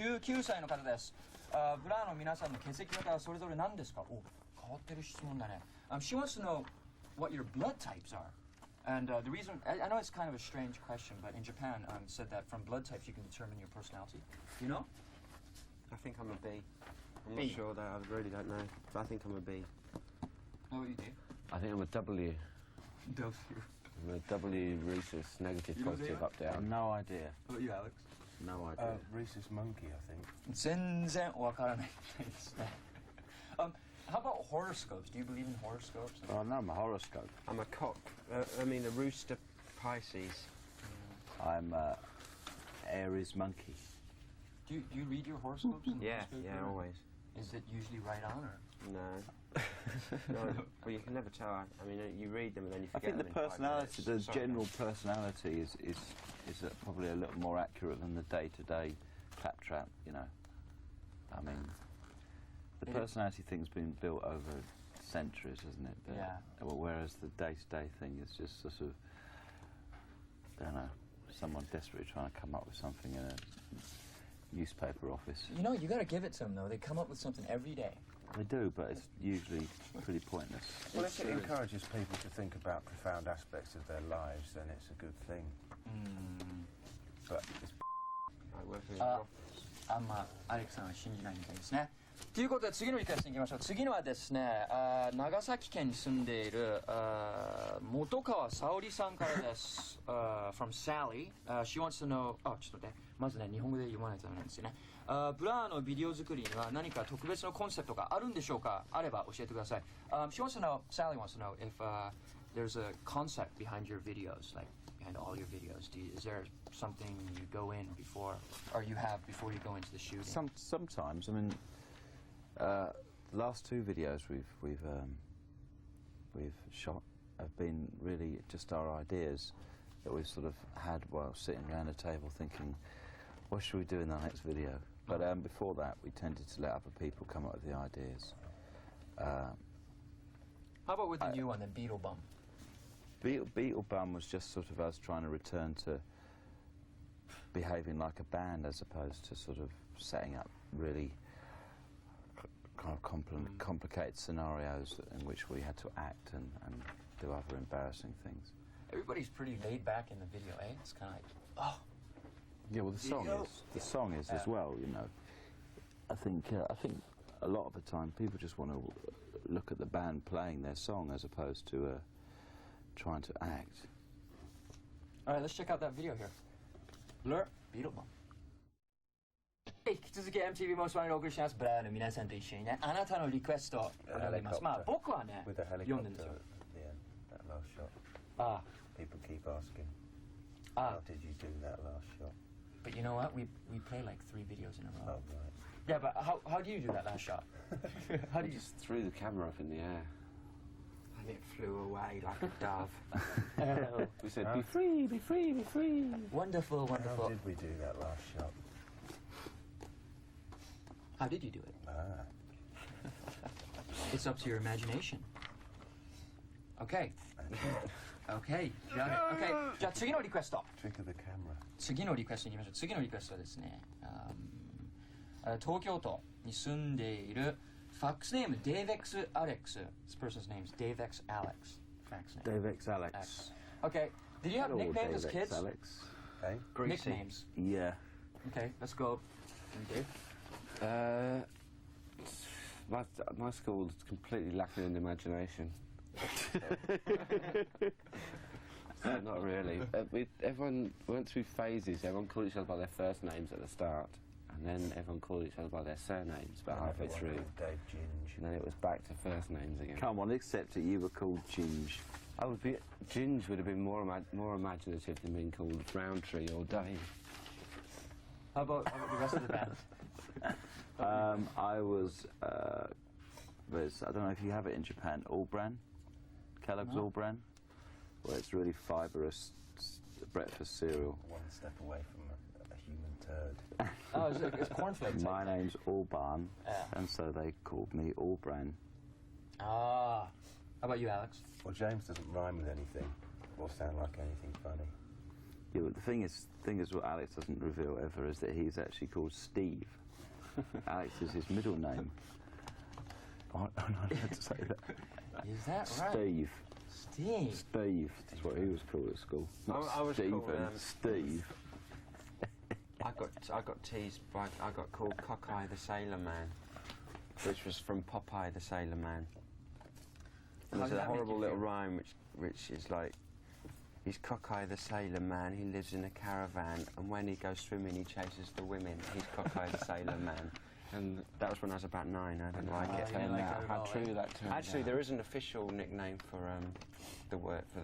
19歳の方です。ブラの皆さんの血液型はそれぞれ何ですか？お、変わってる質問だね。She wants to know what your blood types are. And the reason, I know it's kind of a strange question, but in Japan, said that from blood types you can determine your personality. You know? I think I'm a B. I'm B. not sure though, I really don't know. But I think I'm a B. Know what you do? I think I'm a W. W. I'm a W rhesus, negative, You know positive, the- up, down. No idea. What about you, Alex? No idea. Rhesus monkey, I think. 全然わからないですね。How about horoscopes? Do you believe in horoscopes? Oh, no, I'm a horoscope. I'm a cock. A rooster Pisces. I'm a Aries monkey. Do you read your horoscopes? In the Yeah, newspaper? yeah, always. Is it usually right on, or? No. No, well, you can never tell. I mean, you read them and then you I forget think the them in 5 personality, the minutes. Sorry. general personality is probably a little more accurate than the day-to-day claptrap, you know. I mean, the personality thing's been built over centuries, hasn't it? Yeah. Well, whereas the day-to-day thing is just sort of, I don't know, someone desperately trying to come up with something in a newspaper office. You know, you got to give it to them, though. They come up with something every day. They do, but it's usually pretty pointless. Well, if it encourages people to think about profound aspects of their lives, then it's a good thing. But it's I work in an office. あんまアレックさんは信じないみたいですね。ということで次のリクエストに行きましょう。次のはですね、長崎県に住んでいる本川沙織さんからです。from Sally. She wants to know. ちょっと待って。まずね、日本語で読まないとダメなんですよね。ブラのビデオ作りには何か特別なコンセプトがあるんでしょうか？あれば教えてください。She wants to know. Sally wants to know if there's a concept behind your videos, like behind all your videos. Is there something you go in before, or you have before you go into the shooting? Sometimes, I mean, the last 2 videos we've shot have been really just our ideas that we've sort of had while sitting around a table thinking, what should we do in the next video? But before that, we tended to let other people come up with the ideas. How about with the new one, the Beetle Bum? Beetle Bum was just sort of us trying to return to behaving like a band as opposed to sort of setting up really kind of complicated scenarios in which we had to act and do other embarrassing things. Everybody's pretty laid back in the video, eh? It's kind of like, oh. Yeah, well, the song is as well. You know, I think a lot of the time people just want to look at the band playing their song as opposed to trying to act. All right, let's check out that video here. Blur, Beetle Bum. 引き続き MTV モースワンにお送りします。ブラーの皆さんと一緒にね、あなたのリクエストを読みます。まあ僕はね、 with a 読んでるんですよ。 helicopter at the end, that last shot. People keep asking, how did you do that last shot? But you know what? We play like 3 videos in a row. Oh, right. Yeah, but how do you do that last shot? How do you? Just threw the camera up in the air. And it flew away like a dove. We said, be free, be free, be free. Wonderful, How wonderful. did we do that last shot? How did you do it? It's up to your imagination. Okay. Okay. Got it. Okay. じゃあ次のリクエスト。 Trick of the camera. 次のリクエストに行きましょう。次のリクエストはですね、東京都に住んでいるファックスネーム DaveX Alex. This person's name is DaveX Alex. Fax name. DaveX Alex. Okay. Did you have Hello, nicknames as DaveX kids? Alex. Hey? Nicknames. Yeah. Okay, let's go. Dave. My school is completely lacking in imagination. So not really. Everyone went through phases. Everyone called each other by their first names at the start, and then everyone called each other by their surnames about halfway through. Dave Ginge. And then it was back to first names again. Come on, accept it. You were called Ginge. Ginge would have been more imaginative than being called Roundtree or Dave. How about the rest of the band? I was, I don't know if you have it in Japan, All-Bran, Kellogg's All-Bran, where it's really fibrous breakfast cereal. One step away from a human turd. Oh, it's cornflakes. My name's All-Barn, and so they called me All-Bran. Ah. How about you, Alex? Well, James doesn't rhyme with anything or sound like anything funny. Yeah, but the thing is what Alex doesn't reveal ever is that he's actually called Steve. Alex is his middle name. I'm not allowed to say that. Is that right? Steve. Steve. Steve is what he was called at school. Not I was Stephen, called, Steve. I got teased by, I got called Cockeye the Sailor Man, which was from Popeye the Sailor Man. And How there's did a that make horrible you little feel? rhyme which is like, he's Cockeye the Sailor Man, he lives in a caravan, and when he goes swimming he chases the women. He's Cockeye the Sailor Man. And that was when I was about 9, I didn't like it. you didn't like it at How all, true eh? that turned Actually, there is an official nickname for the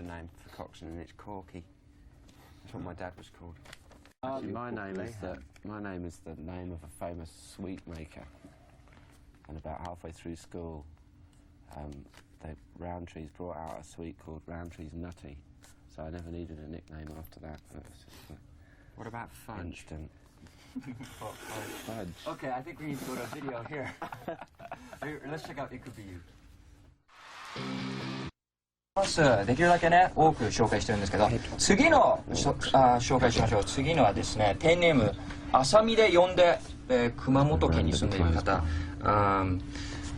name for Coxon, and it's Corky. That's what my dad was called. Actually, my name is the name of a famous sweet maker. And about halfway through school, Roundtree's brought out a sweet called Roundtree's Nutty. So I never needed a nickname after that. It was just what about fudge? Instant. Fudge. Okay, I think we need to go to a video here. Let's check out It Could Be You. できるだけね多く紹介してるんですけど、次の紹介しましょう。次のはですね、ペンネームあさみで呼んで、熊本県に住んでいる方。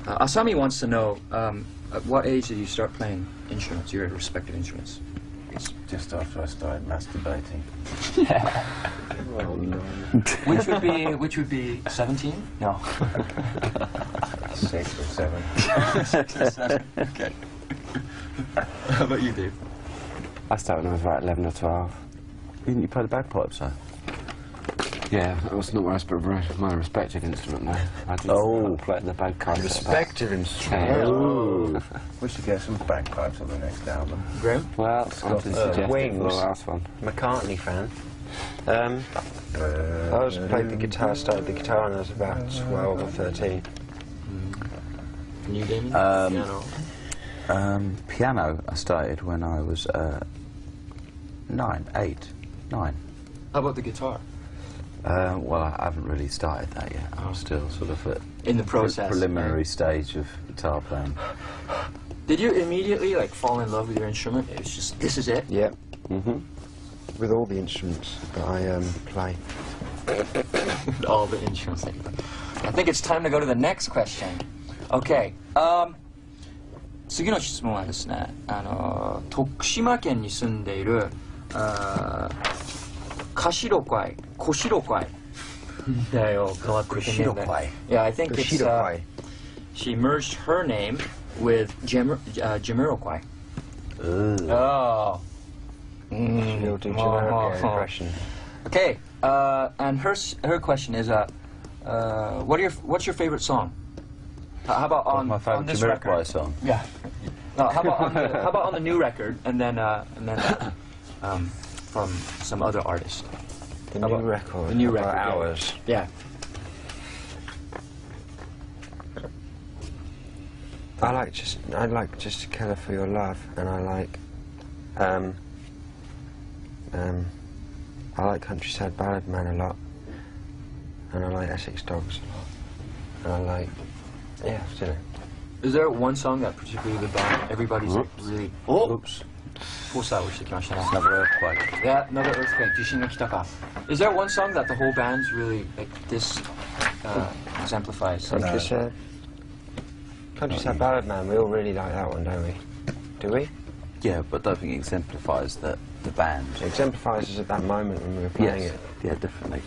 Asami wants to know at what age did you start playing instruments, your respective instruments? It's just after I started masturbating. Which would be 17? No. 6 or 7. 6 or 7. Okay. How about you, Dave? I started when I was about 11 or 12. Didn't you play the bagpipes, though? Yeah, that was not my respective instrument, though. I didn't play the bagpipes. Respective instrument. Yeah. Oh. We should get some bagpipes on the next album. Graham? Well, something suggested Wings. for the last one. McCartney fan. I played the guitar, started the guitar when I was about 12 or 13. And you, Damien? Piano. Piano I started when I was 9. How about the guitar? Well, I haven't really started that yet. I'm still sort of at In the process. preliminary stage of guitar playing. Did you immediately like fall in love with your instrument? It was just, this is it? Yeah. With all the instruments that I play. All the instruments that you play. I think it's time to go to the next question. Okay. 次の質問はですね、徳島県に住んでいる小白会だよ、変わってるね。Yeah, I think it's she merged her name with Jamiroquai. Oh. You'll do Jamiroquai impression. Okay, and her question is, what's your favorite song? How about on my favourite this Jamiroquai record? song? Yeah. No, how about on the new record, and then from some other artist? The new record. The new about record. Ours. Yeah. I like just to Kill Her For Your Love, and I like Countryside Ballad Man a lot, and I like Essex Dogs a lot, and I like, yeah, you know. Is there one song that particularly the band, everybody's like really... Oops. Another earthquake. Yeah, another earthquake. 地震が来たか. Is there one song that the whole band's really, like, this exemplifies? Countryside Ballad Man, we all really like that one, don't we? Do we? Yeah, but I don't think it exemplifies the band. It exemplifies us at that moment when we were playing it. Yeah, definitely.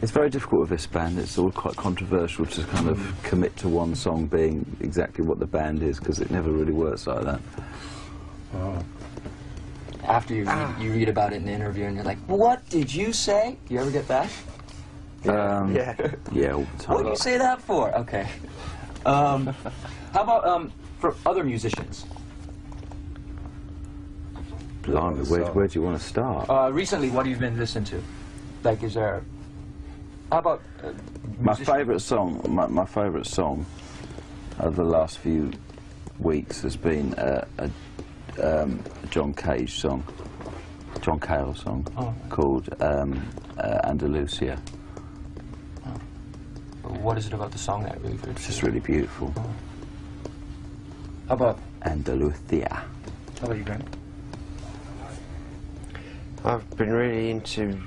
It's very difficult with this band. It's all quite controversial to kind of commit to one song being exactly what the band is, because it never really works like that. After you read about it in the interview and you're like, what did you say? Do you ever get that? Yeah. Yeah, all the time. What do you say that for? Okay. How about for other musicians? Blimey, where do you want to start? Recently, what have you been listening to? Like, is there... How about... my favourite song of the last few weeks has been a John Cale song called Andalusia. What is it about the song that really... It's just really beautiful. How about... Andalusia. How about you, Graham? I've been really into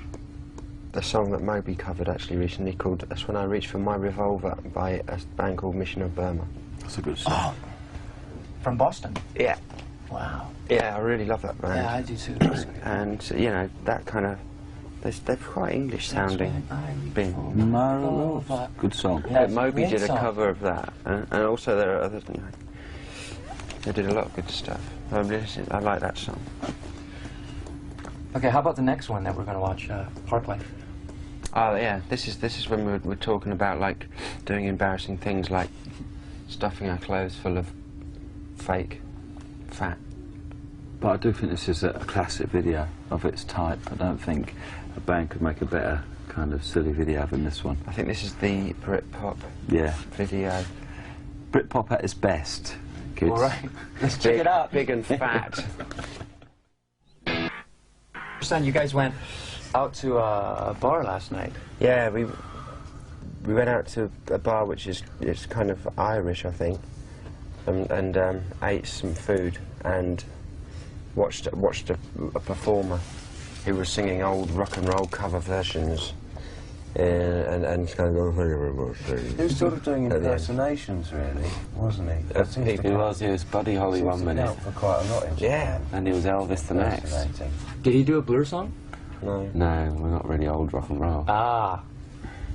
the song that Moby covered actually recently called That's When I Reach For My Revolver by a band called Mission of Burma. That's a good song. Oh, from Boston? Yeah. Wow. Yeah, I really love that band. Yeah, I do too. And, you know, that kind of, they're quite English sounding. No, good song. Yeah, Moby great did a song. cover of that, and also there are others, you know, they did a lot of good stuff. I like that song. Okay, how about the next one that we're going to watch, Park Life? Oh yeah, this is when we're talking about like doing embarrassing things like stuffing our clothes full of fake fat. But I do think this is a classic video of its type. I don't think a band could make a better kind of silly video than this one. I think this is the Britpop Yeah. video. Britpop at its best, kids. All right, let's check it out. Big and fat. Understand you guys went out to a bar last night. Yeah, we went out to a bar which is kind of Irish, I think, and ate some food and watched a performer who was singing old rock and roll cover versions, and kind of He was sort of doing impersonations, really, wasn't he? That seems to He come- was Buddy Holly seems one to minute, count for quite a lot in Yeah. Japan. and he was Elvis the next. Impersonating. Did he do a Blur song? no. No, we're not really old rock and roll. Ah,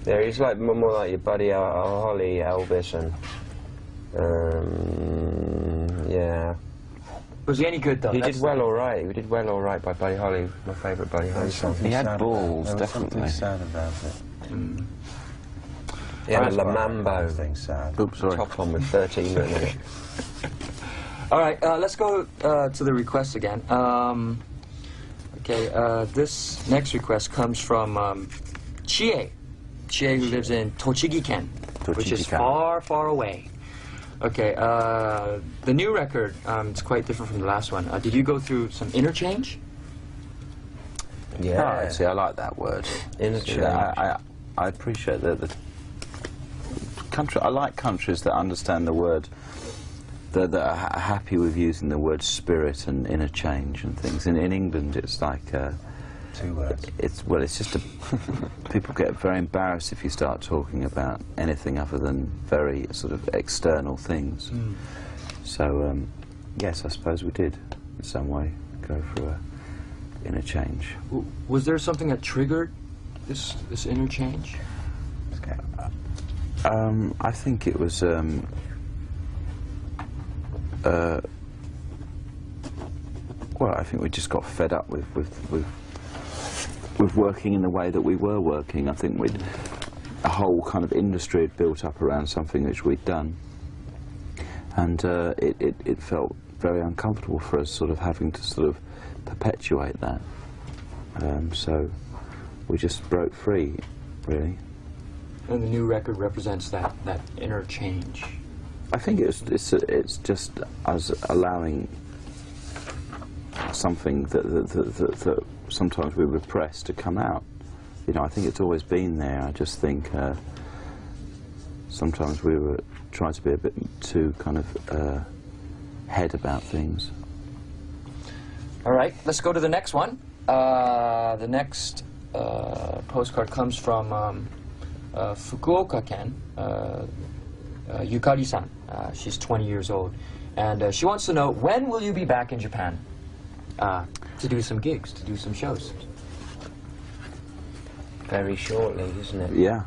Yeah, he's like more like your buddy Holly, Elvis, and yeah. was he any good though? He did That's- well, all right. We did well, all right by Buddy Holly, my favourite Buddy Holly song. He had sad balls, about, there was something definitely. sad about it. He had a That's why Lamambo everything's sad. Oops, sorry. top on with 13 in it. All right, let's go to the requests again. Okay, this next request comes from Chie. Chie, who lives in Tochigi-ken, which is Tochigi-ken. far, far away. Okay, the new record, it's quite different from the last one. Did you go through some interchange? Yeah. Oh, see, I like that word. Interchange. I appreciate that. The country. I like countries that understand the word. That are happy with using the word spirit and interchange and things. In England, it's like 2 words. it's just people get very embarrassed if you start talking about anything other than very sort of external things. So yes, I suppose we did in some way go through a interchange. Was there something that triggered this interchange? I think it was. Well, I think we just got fed up with working in the way that we were working. I think a whole kind of industry had built up around something which we'd done, and it felt very uncomfortable for us, sort of having to sort of perpetuate that. So we just broke free, really. And the new record represents that interchange. I think it's just us allowing something that sometimes we repress to come out. You know, I think it's always been there. I just think sometimes we were trying to be a bit too kind of head about things. All right, let's go to the next one. The next postcard comes from Fukuoka-ken, Yukari-san. She's 20 years old. And she wants to know, when will you be back in Japan to do some gigs, to do some shows? Very shortly, isn't it? Yeah,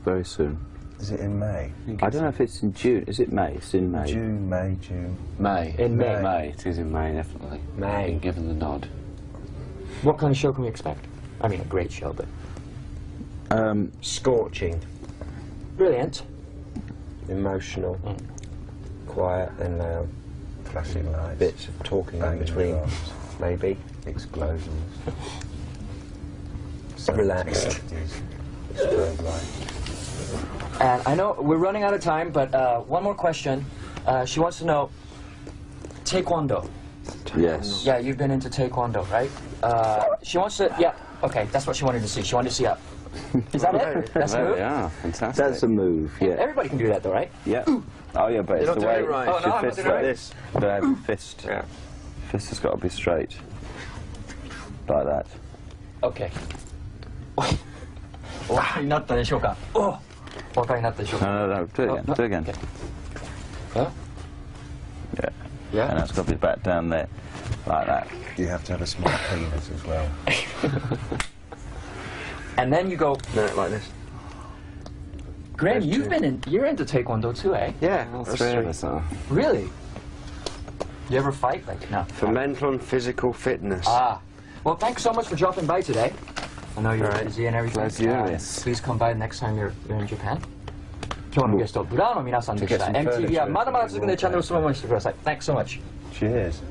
very soon. Is it in May? I don't know if it's in June. Is it May? It's in May. June, May, June. May. In May. May. It is in May, definitely. May. Been given the nod. What kind of show can we expect? I mean, a great show, but Scorching, brilliant. emotional, quiet and loud. Flashing lights. Bits of talking in Banging between, drums, maybe. explosions. Relaxed. 70s, strobe lights. And I know we're running out of time, but one more question. She wants to know, Taekwondo. Yes. Yeah, you've been into Taekwondo, right? She wants to, yeah, okay, that's what she wanted to see. She wanted to see up. Is that it? That's the There move? we are. Fantastic. That's a move. Yeah. Everybody can do that though, right? Yeah. Oh yeah, but it's don't the do way. it right. Oh, It's no, your I'm not fist doing it like right. this. But I have a fist. Yeah. Fist has got to be straight. Like that. OK お分かりになったでしょうか。お分かりになったでしょうか。 No, no, no. Do it again. Oh, Do it again. okay. Huh? Yeah. Yeah. And that's got to be back down there, like that. You have to have a small penis as well. And then you go. No, like this. Graham, There's you're into Taekwondo too, eh? Yeah, All that's three true. of us are. Really? You ever fight? Like, no. For mental and physical fitness. Ah. Well, thanks so much for dropping by today. I know you're All right. busy and everything. Luxurious. Please come by next time you're in Japan. 今日のゲスト、ブラーの皆さんでした。 To get some MTV は furniture まだまだ続くのでチャンネルをそのままにしてください。Thanks so much. Cheers.